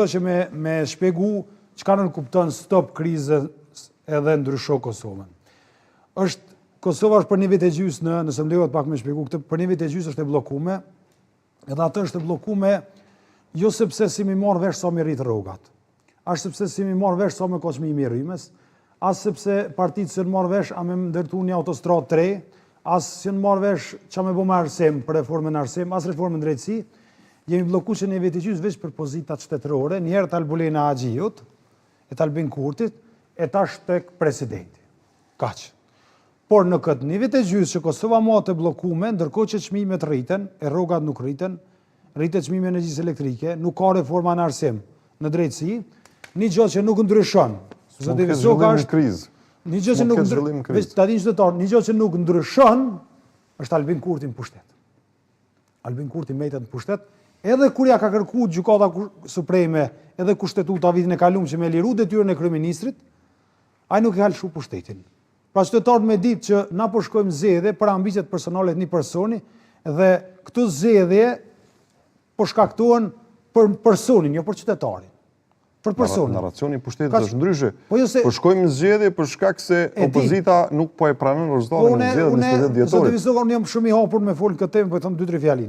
këto që me shpjegu çka nënkupton stop krizë edhe ndrysho Kosovën. Kosova është për një vit e gjys nëse më lejohet pak me shpjegu këtë, për një vit e gjys është e bllokume, edhe atë është e bllokume jo sepse si mi marrë vesh sa mi rritë rrogat, as sepse si mi marrë vesh sa me koçmi i rrymës, as sepse partitë që në marrë vesh a me ndërtu një autostradë 3, as që në marrë vesh që me bo me arsim për reformën arsim, as reformën drejtësi, jemi blloku që një vit e gjys veç për pozitat shtetërore, njëherë të Albulena Agjiut, e të Albin Kurtit, e tash tek presidenti. Kaq. Por në këtë një vit e gjys që Kosova ma të bllokume, ndërkohë që çmimet rriten, e rrogat nuk rriten, rritet çmimi i energjisë elektrike, nuk ka reforma në arsim, në drejtësi, një gjë që nuk ndryshon. Një gjë që nuk ndryshon është Albin Kurti në pushtet. Albin Kurti mbetët në pushtet, edhe kur ja ka kërkuar Gjykata Supreme, edhe kushtetuta vitin e kaluar që me liru detyrën e kryeministrit, ai nuk e ka lëshu pushtetin. Pra qytetarët me ditë që na po shkojmë zgjedhje për ambicet personale të një personi dhe këto zgjedhje po shkaktohen për personin, jo për qytetarin. Për personin. Narracioni i pushtetit është ndryshe. Po shkojmë zgjedhje për shkak se opozita nuk po e pranon rezultatin e zgjedhjeve në 20 dhjetor. Unë jam shumë i hapur me fol këtë temë, po i them 2-3 fjali.